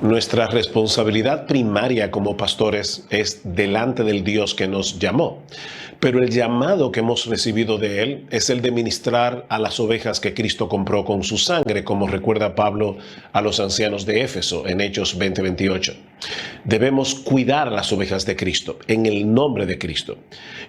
Nuestra responsabilidad primaria como pastores es delante del Dios que nos llamó. Pero el llamado que hemos recibido de Él es el de ministrar a las ovejas que Cristo compró con su sangre, como recuerda Pablo a los ancianos de Éfeso en Hechos 20:28. Debemos cuidar a las ovejas de Cristo en el nombre de Cristo.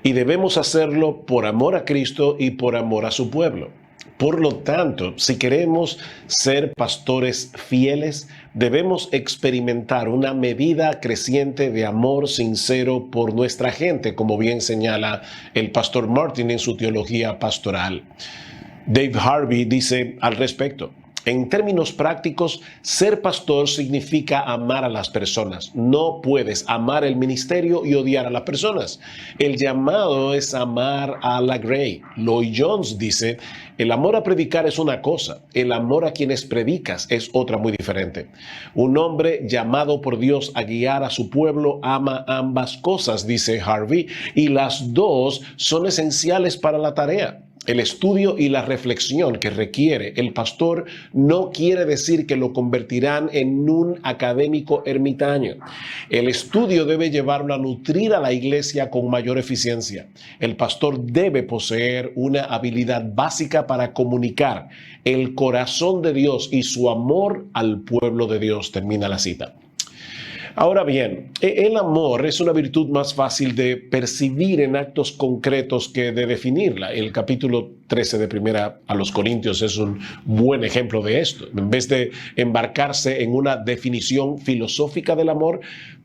Y debemos hacerlo por amor a Cristo y por amor a su pueblo. Por lo tanto, si queremos ser pastores fieles, debemos experimentar una medida creciente de amor sincero por nuestra gente, como bien señala el pastor Martin en su teología pastoral. Dave Harvey dice al respecto: en términos prácticos, ser pastor significa amar a las personas. No puedes amar el ministerio y odiar a las personas. El llamado es amar a la grey. Lloyd Jones dice: el amor a predicar es una cosa, el amor a quienes predicas es otra muy diferente. Un hombre llamado por Dios a guiar a su pueblo ama ambas cosas, dice Harvey, y las dos son esenciales para la tarea. El estudio y la reflexión que requiere el pastor no quiere decir que lo convertirán en un académico ermitaño. El estudio debe llevarlo a nutrir a la iglesia con mayor eficiencia. El pastor debe poseer una habilidad básica para comunicar el corazón de Dios y su amor al pueblo de Dios. Termina la cita. Ahora bien, el amor es una virtud más fácil de percibir en actos concretos que de definirla. El capítulo 13 de Primera a los Corintios es un buen ejemplo de esto. En vez de embarcarse en una definición filosófica del amor,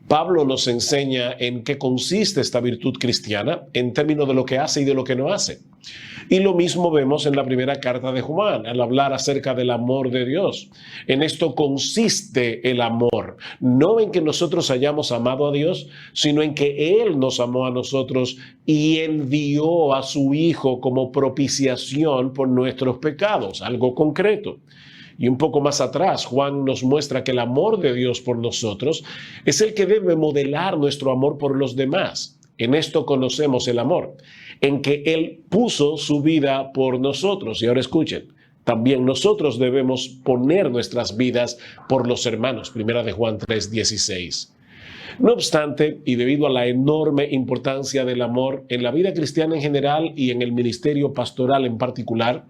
Pablo nos enseña en qué consiste esta virtud cristiana en términos de lo que hace y de lo que no hace. Y lo mismo vemos en la primera carta de Juan, al hablar acerca del amor de Dios. En esto consiste el amor, no en que nosotros hayamos amado a Dios, sino en que Él nos amó a nosotros y envió a su Hijo como propiciación por nuestros pecados, algo concreto. Y un poco más atrás, Juan nos muestra que el amor de Dios por nosotros es el que debe modelar nuestro amor por los demás. En esto conocemos el amor, en que Él puso su vida por nosotros. Y ahora escuchen, también nosotros debemos poner nuestras vidas por los hermanos. Primera de Juan 3:16. No obstante, y debido a la enorme importancia del amor en la vida cristiana en general y en el ministerio pastoral en particular,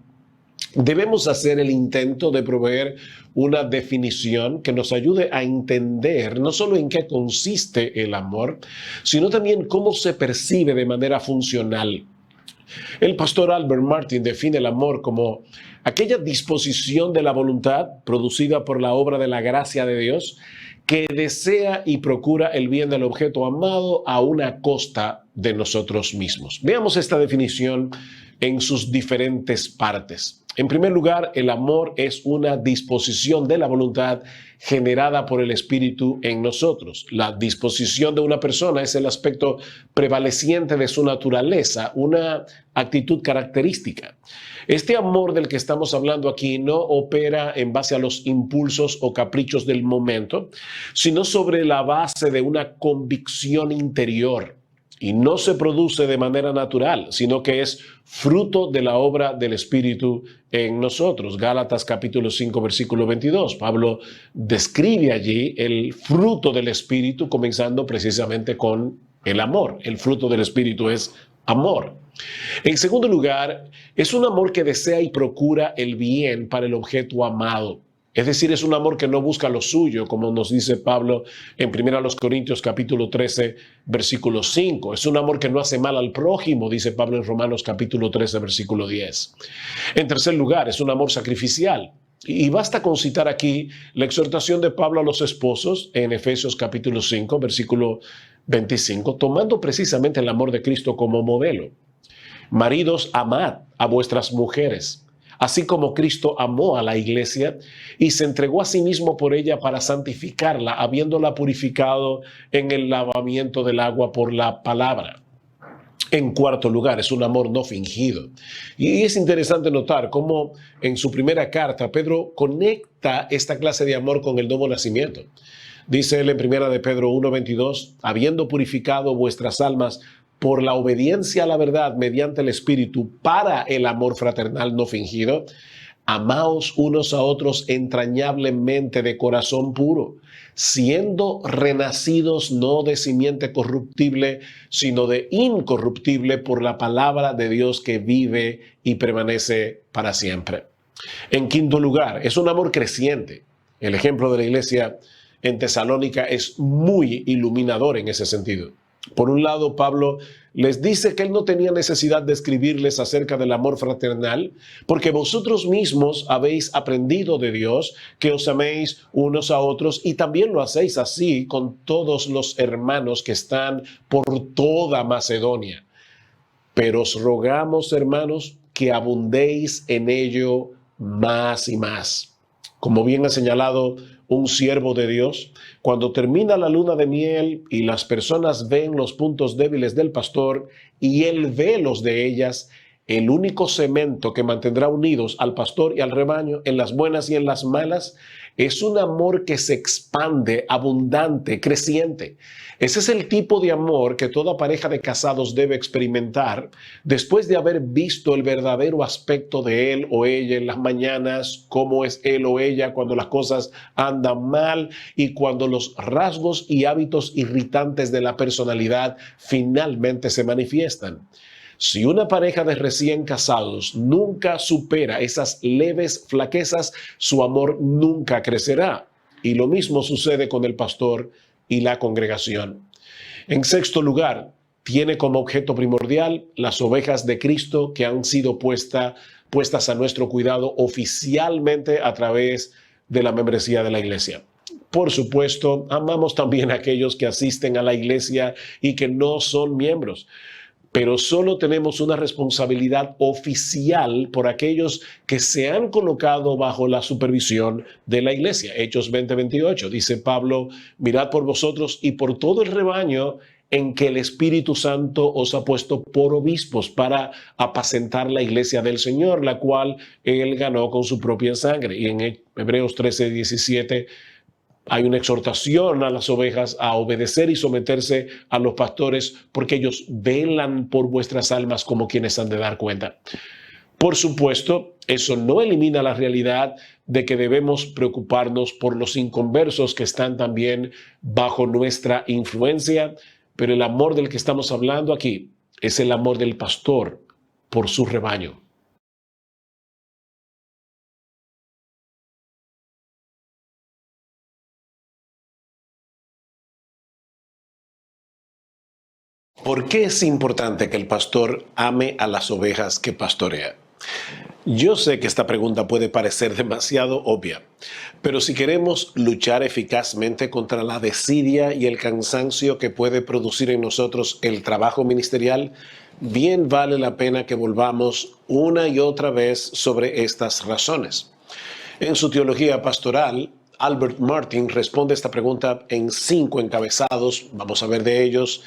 debemos hacer el intento de proveer una definición que nos ayude a entender no solo en qué consiste el amor, sino también cómo se percibe de manera funcional. El pastor Albert Martin define el amor como aquella disposición de la voluntad producida por la obra de la gracia de Dios que desea y procura el bien del objeto amado a una costa de nosotros mismos. Veamos esta definición en sus diferentes partes. En primer lugar, el amor es una disposición de la voluntad generada por el Espíritu en nosotros. La disposición de una persona es el aspecto prevaleciente de su naturaleza, una actitud característica. Este amor del que estamos hablando aquí no opera en base a los impulsos o caprichos del momento, sino sobre la base de una convicción interior. Y no se produce de manera natural, sino que es fruto de la obra del Espíritu en nosotros. Gálatas capítulo 5, versículo 22. Pablo describe allí el fruto del Espíritu, comenzando precisamente con el amor. El fruto del Espíritu es amor. En segundo lugar, es un amor que desea y procura el bien para el objeto amado. Es decir, es un amor que no busca lo suyo, como nos dice Pablo en 1 Corintios capítulo 13, versículo 5. Es un amor que no hace mal al prójimo, dice Pablo en Romanos capítulo 13, versículo 10. En tercer lugar, es un amor sacrificial. Y basta con citar aquí la exhortación de Pablo a los esposos en Efesios capítulo 5, versículo 25, tomando precisamente el amor de Cristo como modelo. Maridos, amad a vuestras mujeres, así como Cristo amó a la iglesia y se entregó a sí mismo por ella para santificarla, habiéndola purificado en el lavamiento del agua por la palabra. En cuarto lugar, es un amor no fingido. Y es interesante notar cómo en su primera carta Pedro conecta esta clase de amor con el nuevo nacimiento. Dice él en 1 de Pedro 1:22, habiendo purificado vuestras almas por la obediencia a la verdad mediante el Espíritu para el amor fraternal no fingido, Amaos unos a otros entrañablemente de corazón puro, siendo renacidos no de simiente corruptible, sino de incorruptible por la palabra de Dios que vive y permanece para siempre. En quinto lugar, es un amor creciente. El ejemplo de la iglesia en Tesalónica es muy iluminador en ese sentido. Por un lado, Pablo les dice que él no tenía necesidad de escribirles acerca del amor fraternal, porque vosotros mismos habéis aprendido de Dios que os améis unos a otros y también lo hacéis así con todos los hermanos que están por toda Macedonia. Pero os rogamos, hermanos, que abundéis en ello más y más. Como bien ha señalado un siervo de Dios, cuando termina la luna de miel y las personas ven los puntos débiles del pastor y él ve los de ellas, el único cemento que mantendrá unidos al pastor y al rebaño en las buenas y en las malas es un amor que se expande, abundante, creciente. Ese es el tipo de amor que toda pareja de casados debe experimentar después de haber visto el verdadero aspecto de él o ella en las mañanas, cómo es él o ella cuando las cosas andan mal y cuando los rasgos y hábitos irritantes de la personalidad finalmente se manifiestan. Si una pareja de recién casados nunca supera esas leves flaquezas, su amor nunca crecerá. Y lo mismo sucede con el pastor y la congregación. En sexto lugar, tiene como objeto primordial las ovejas de Cristo que han sido puestas a nuestro cuidado oficialmente a través de la membresía de la iglesia. Por supuesto, amamos también a aquellos que asisten a la iglesia y que no son miembros. Pero solo tenemos una responsabilidad oficial por aquellos que se han colocado bajo la supervisión de la iglesia. Hechos 20:28, dice Pablo, mirad por vosotros y por todo el rebaño en que el Espíritu Santo os ha puesto por obispos para apacentar la iglesia del Señor, la cual él ganó con su propia sangre. Y en Hebreos 13:17, hay una exhortación a las ovejas a obedecer y someterse a los pastores porque ellos velan por vuestras almas como quienes han de dar cuenta. Por supuesto, eso no elimina la realidad de que debemos preocuparnos por los inconversos que están también bajo nuestra influencia, pero el amor del que estamos hablando aquí es el amor del pastor por su rebaño. ¿Por qué es importante que el pastor ame a las ovejas que pastorea? Yo sé que esta pregunta puede parecer demasiado obvia, pero si queremos luchar eficazmente contra la desidia y el cansancio que puede producir en nosotros el trabajo ministerial, bien vale la pena que volvamos una y otra vez sobre estas razones. En su teología pastoral, Albert Martin responde esta pregunta en 5 encabezados. Vamos a ver de ellos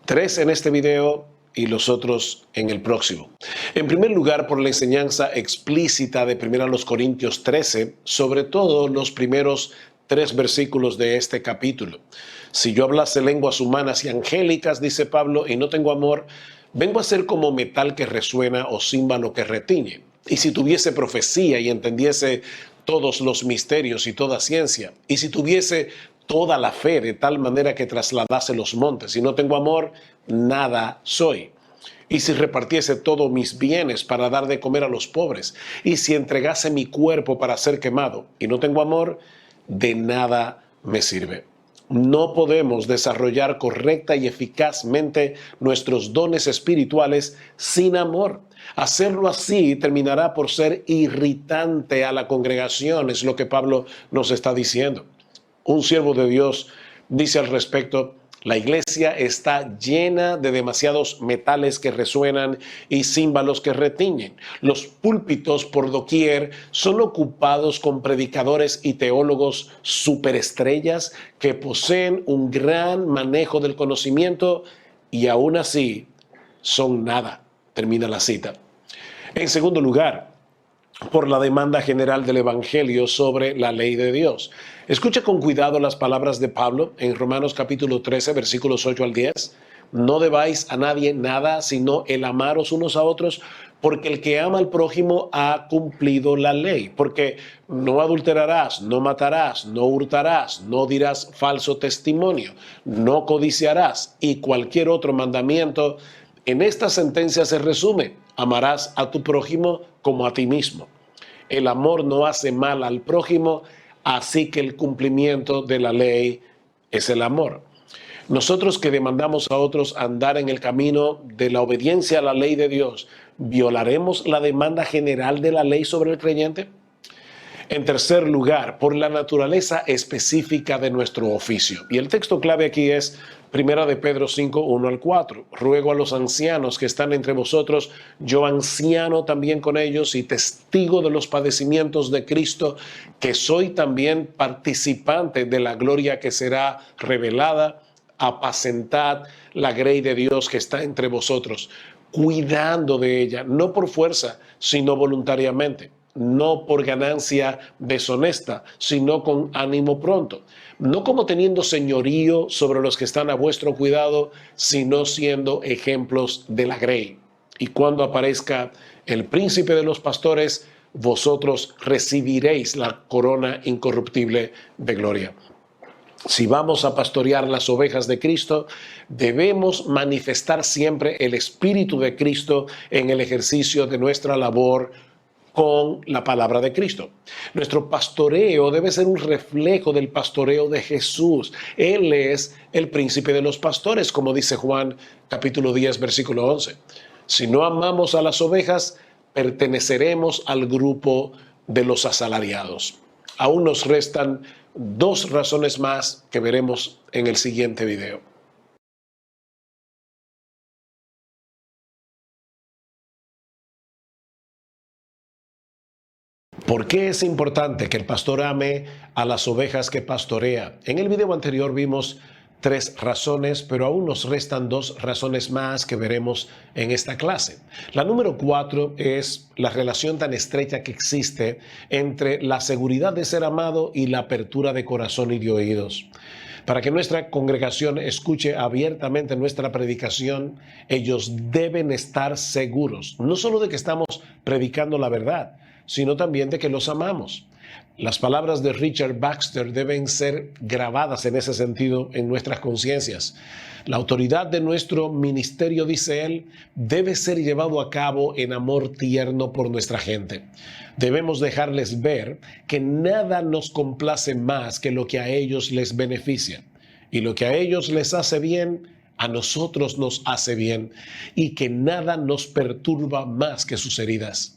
3 en este video y los otros en el próximo. En primer lugar, por la enseñanza explícita de 1 Corintios 13, sobre todo los primeros 3 versículos de este capítulo. Si yo hablase lenguas humanas y angélicas, dice Pablo, y no tengo amor, vengo a ser como metal que resuena o címbalo que retiñe. Y si tuviese profecía y entendiese todos los misterios y toda ciencia, y si tuviese toda la fe de tal manera que trasladase los montes, y no tengo amor, nada soy. Y si repartiese todos mis bienes para dar de comer a los pobres, y si entregase mi cuerpo para ser quemado, y no tengo amor, de nada me sirve. No podemos desarrollar correcta y eficazmente nuestros dones espirituales sin amor. Hacerlo así terminará por ser irritante a la congregación, es lo que Pablo nos está diciendo. Un siervo de Dios dice al respecto: la iglesia está llena de demasiados metales que resuenan y címbalos que retiñen. Los púlpitos por doquier son ocupados con predicadores y teólogos superestrellas que poseen un gran manejo del conocimiento y aún así son nada. Termina la cita. En segundo lugar, por la demanda general del Evangelio sobre la ley de Dios. Escucha con cuidado las palabras de Pablo en Romanos capítulo 13, versículos 8 al 10. No debáis a nadie nada, sino el amaros unos a otros, porque el que ama al prójimo ha cumplido la ley, porque no adulterarás, no matarás, no hurtarás, no dirás falso testimonio, no codiciarás y cualquier otro mandamiento. En esta sentencia se resume: amarás a tu prójimo como a ti mismo. El amor no hace mal al prójimo, así que el cumplimiento de la ley es el amor. Nosotros que demandamos a otros andar en el camino de la obediencia a la ley de Dios, ¿violaremos la demanda general de la ley sobre el creyente? En tercer lugar, por la naturaleza específica de nuestro oficio. Y el texto clave aquí es Primera de Pedro 5, 1 al 4. Ruego a los ancianos que están entre vosotros, yo anciano también con ellos y testigo de los padecimientos de Cristo, que soy también participante de la gloria que será revelada. Apacentad la grey de Dios que está entre vosotros, cuidando de ella, no por fuerza, sino voluntariamente, no por ganancia deshonesta, sino con ánimo pronto, no como teniendo señorío sobre los que están a vuestro cuidado, sino siendo ejemplos de la grey. Y cuando aparezca el príncipe de los pastores, vosotros recibiréis la corona incorruptible de gloria. Si vamos a pastorear las ovejas de Cristo, debemos manifestar siempre el Espíritu de Cristo en el ejercicio de nuestra labor con la palabra de Cristo. Nuestro pastoreo debe ser un reflejo del pastoreo de Jesús. Él es el príncipe de los pastores, como dice Juan capítulo 10, versículo 11. Si no amamos a las ovejas, perteneceremos al grupo de los asalariados. Aún nos restan dos razones más que veremos en el siguiente video. ¿Por qué es importante que el pastor ame a las ovejas que pastorea? En el video anterior vimos tres razones, pero aún nos restan dos razones más que veremos en esta clase. La número 4 es la relación tan estrecha que existe entre la seguridad de ser amado y la apertura de corazón y de oídos. Para que nuestra congregación escuche abiertamente nuestra predicación, ellos deben estar seguros, no solo de que estamos predicando la verdad, sino también de que los amamos. Las palabras de Richard Baxter deben ser grabadas en ese sentido en nuestras conciencias. La autoridad de nuestro ministerio, dice él, debe ser llevado a cabo en amor tierno por nuestra gente. Debemos dejarles ver que nada nos complace más que lo que a ellos les beneficia. Y lo que a ellos les hace bien, a nosotros nos hace bien. Y que nada nos perturba más que sus heridas.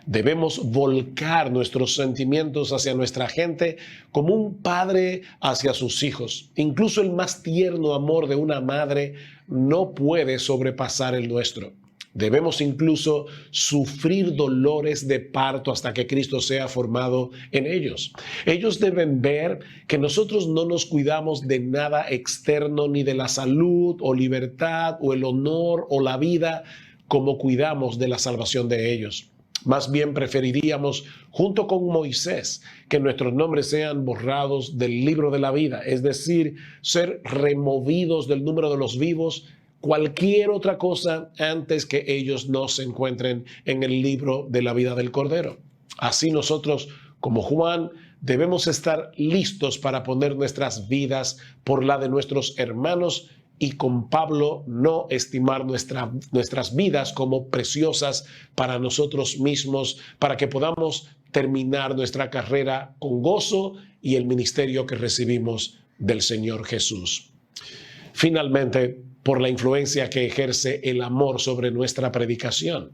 Debemos volcar nuestros sentimientos hacia nuestra gente como un padre hacia sus hijos. Incluso el más tierno amor de una madre no puede sobrepasar el nuestro. Debemos incluso sufrir dolores de parto hasta que Cristo sea formado en ellos. Ellos deben ver que nosotros no nos cuidamos de nada externo, ni de la salud o libertad o el honor o la vida, como cuidamos de la salvación de ellos. Más bien preferiríamos, junto con Moisés, que nuestros nombres sean borrados del libro de la vida, es decir, ser removidos del número de los vivos, cualquier otra cosa antes que ellos no se encuentren en el libro de la vida del Cordero. Así nosotros, como Juan, debemos estar listos para poner nuestras vidas por la de nuestros hermanos, y con Pablo no estimar nuestras vidas como preciosas para nosotros mismos, para que podamos terminar nuestra carrera con gozo y el ministerio que recibimos del Señor Jesús. Finalmente, por la influencia que ejerce el amor sobre nuestra predicación.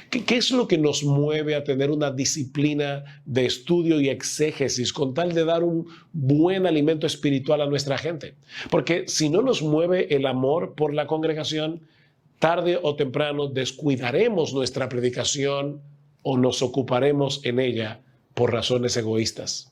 ¿Qué es lo que nos mueve a tener una disciplina de estudio y exégesis con tal de dar un buen alimento espiritual a nuestra gente? Porque si no nos mueve el amor por la congregación, tarde o temprano descuidaremos nuestra predicación o nos ocuparemos en ella por razones egoístas.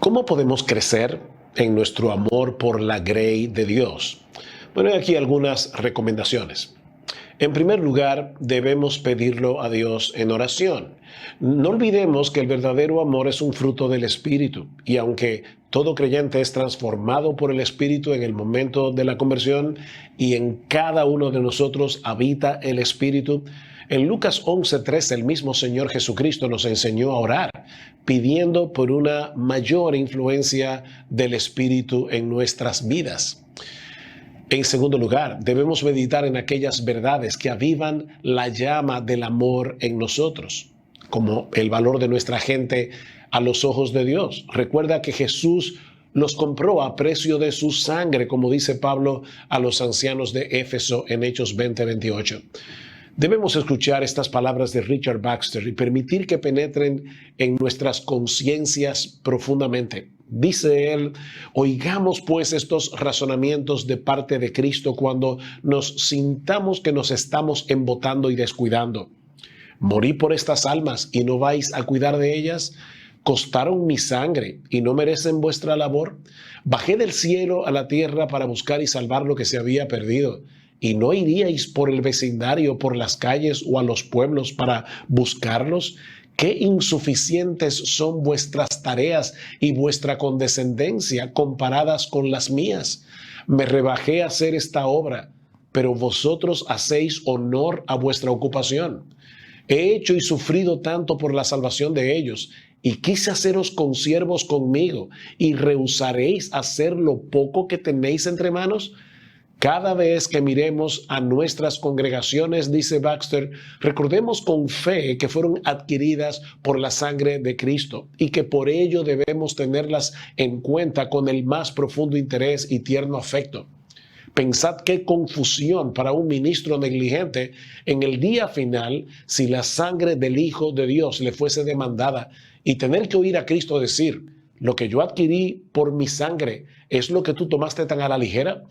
¿Cómo podemos crecer en nuestro amor por la grey de Dios? Bueno, hay aquí algunas recomendaciones. En primer lugar, debemos pedirlo a Dios en oración. No olvidemos que el verdadero amor es un fruto del Espíritu, y aunque todo creyente es transformado por el Espíritu en el momento de la conversión y en cada uno de nosotros habita el Espíritu, en Lucas 11:3 el mismo Señor Jesucristo nos enseñó a orar, pidiendo por una mayor influencia del Espíritu en nuestras vidas. En segundo lugar, debemos meditar en aquellas verdades que avivan la llama del amor en nosotros, como el valor de nuestra gente a los ojos de Dios. Recuerda que Jesús los compró a precio de su sangre, como dice Pablo a los ancianos de Éfeso en Hechos 20:28. Debemos escuchar estas palabras de Richard Baxter y permitir que penetren en nuestras conciencias profundamente. Dice él: oigamos pues estos razonamientos de parte de Cristo cuando nos sintamos que nos estamos embotando y descuidando. ¿Morí por estas almas y no vais a cuidar de ellas? ¿Costaron mi sangre y no merecen vuestra labor? Bajé del cielo a la tierra para buscar y salvar lo que se había perdido. ¿Y no iríais por el vecindario, por las calles o a los pueblos para buscarlos? ¿Qué insuficientes son vuestras tareas y vuestra condescendencia comparadas con las mías? Me rebajé a hacer esta obra, pero vosotros hacéis honor a vuestra ocupación. He hecho y sufrido tanto por la salvación de ellos, y quise haceros consiervos conmigo, y rehusaréis hacer lo poco que tenéis entre manos. Cada vez que miremos a nuestras congregaciones, dice Baxter, recordemos con fe que fueron adquiridas por la sangre de Cristo y que por ello debemos tenerlas en cuenta con el más profundo interés y tierno afecto. Pensad qué confusión para un ministro negligente en el día final si la sangre del Hijo de Dios le fuese demandada y tener que oír a Cristo decir: lo que yo adquirí por mi sangre es lo que tú tomaste tan a la ligera.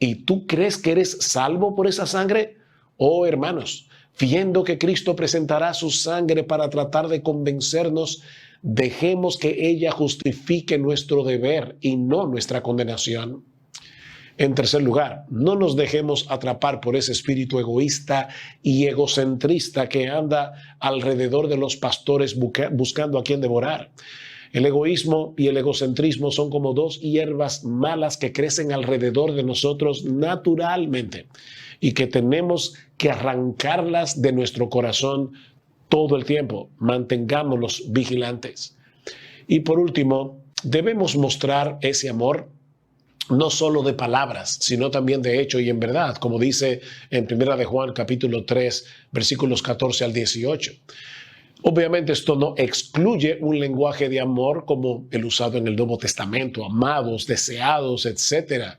¿Y tú crees que eres salvo por esa sangre? Oh, hermanos, viendo que Cristo presentará su sangre para tratar de convencernos, dejemos que ella justifique nuestro deber y no nuestra condenación. En tercer lugar, no nos dejemos atrapar por ese espíritu egoísta y egocentrista que anda alrededor de los pastores buscando a quien devorar. El egoísmo y el egocentrismo son como dos hierbas malas que crecen alrededor de nosotros naturalmente y que tenemos que arrancarlas de nuestro corazón todo el tiempo. Mantengámonos vigilantes. Y por último, debemos mostrar ese amor no solo de palabras, sino también de hecho y en verdad, como dice en 1 de Juan capítulo 3, versículos 14 al 18. Obviamente esto no excluye un lenguaje de amor como el usado en el Nuevo Testamento, amados, deseados, etc.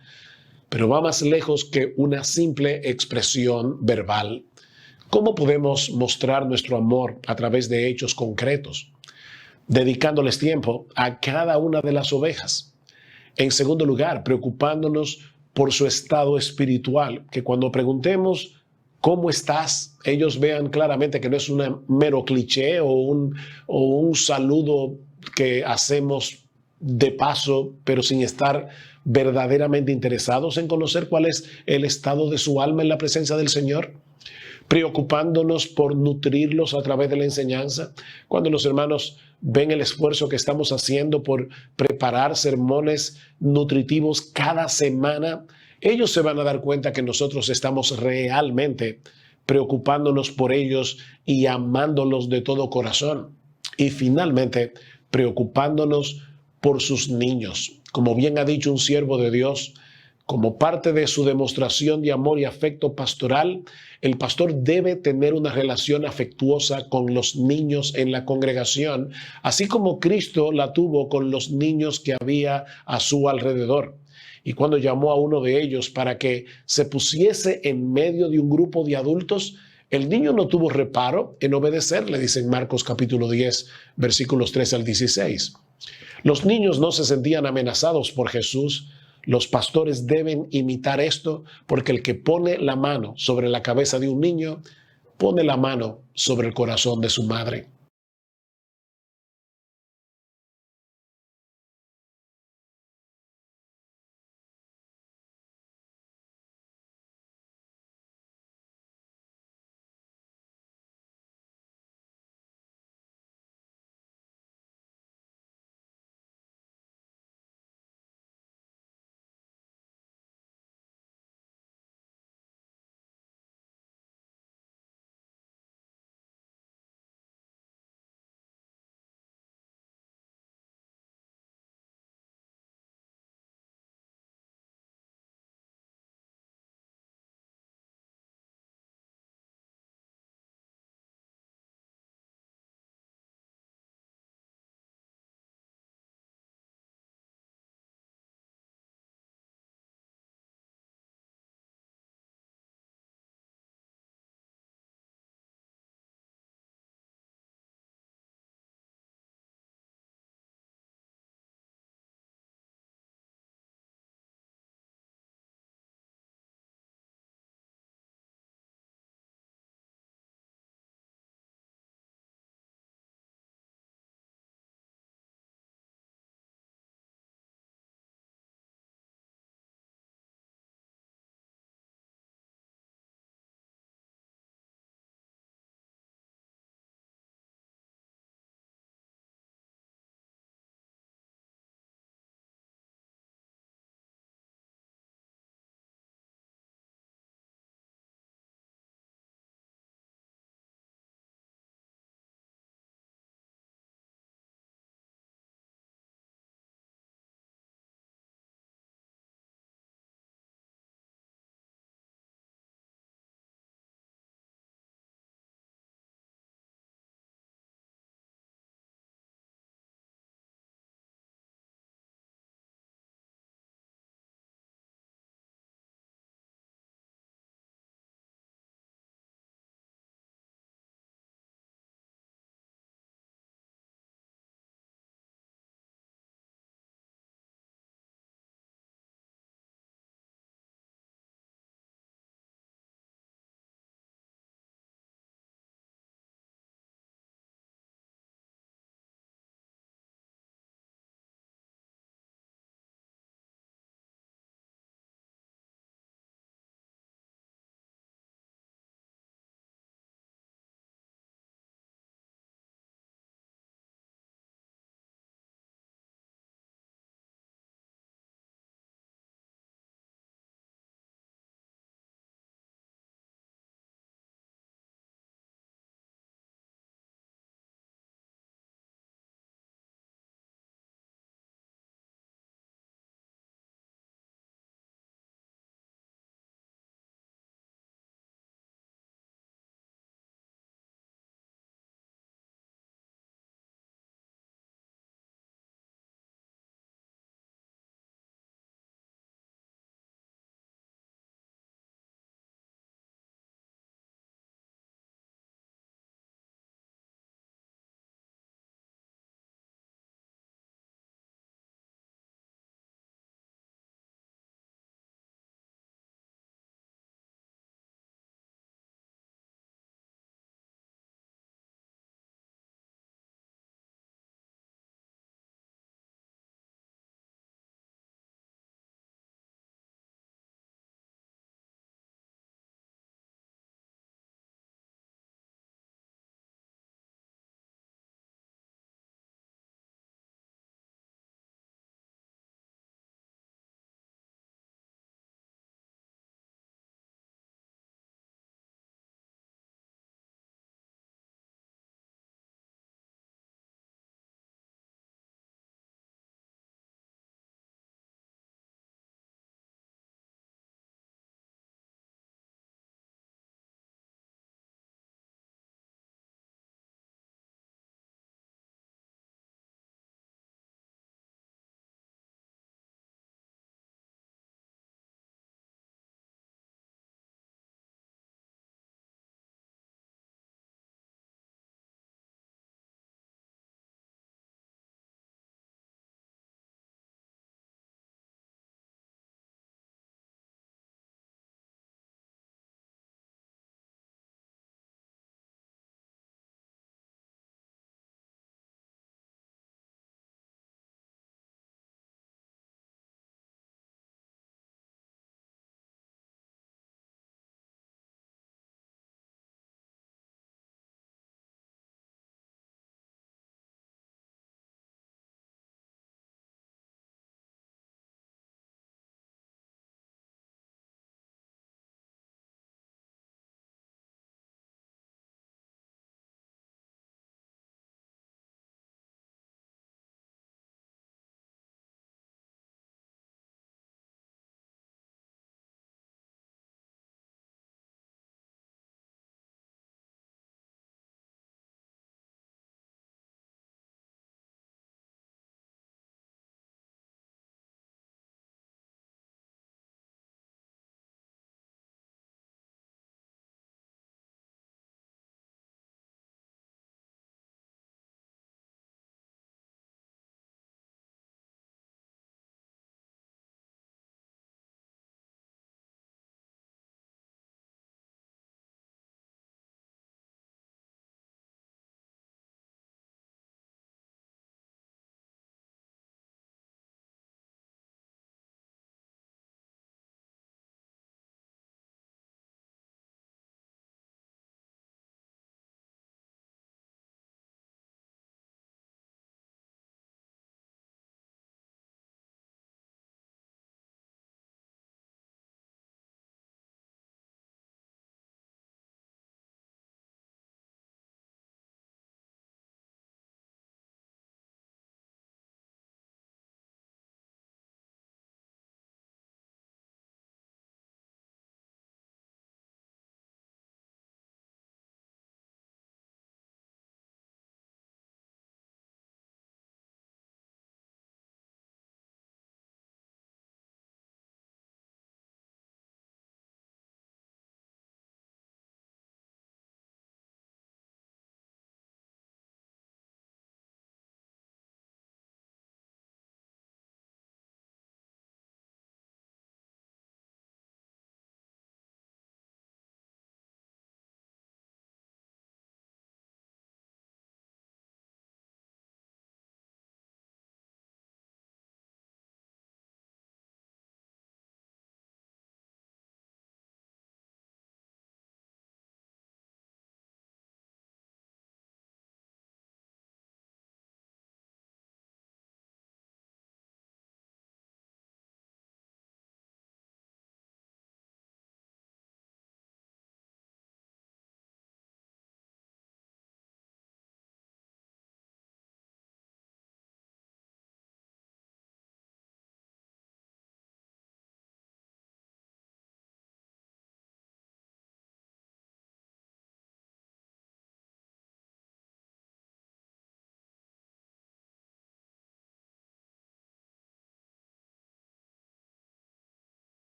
Pero va más lejos que una simple expresión verbal. ¿Cómo podemos mostrar nuestro amor a través de hechos concretos? Dedicándoles tiempo a cada una de las ovejas. En segundo lugar, preocupándonos por su estado espiritual, que cuando preguntemos ¿cómo estás?, ellos vean claramente que no es un mero cliché o un saludo que hacemos de paso, pero sin estar verdaderamente interesados en conocer cuál es el estado de su alma en la presencia del Señor. Preocupándonos por nutrirlos a través de la enseñanza. Cuando los hermanos ven el esfuerzo que estamos haciendo por preparar sermones nutritivos cada semana, ellos se van a dar cuenta que nosotros estamos realmente preocupándonos por ellos y amándolos de todo corazón. Y finalmente, preocupándonos por sus niños. Como bien ha dicho un siervo de Dios, como parte de su demostración de amor y afecto pastoral, el pastor debe tener una relación afectuosa con los niños en la congregación, así como Cristo la tuvo con los niños que había a su alrededor. Y cuando llamó a uno de ellos para que se pusiese en medio de un grupo de adultos, el niño no tuvo reparo en obedecerle, dice en Marcos capítulo 10, versículos 13 al 16. Los niños no se sentían amenazados por Jesús. Los pastores deben imitar esto, porque el que pone la mano sobre la cabeza de un niño, pone la mano sobre el corazón de su madre.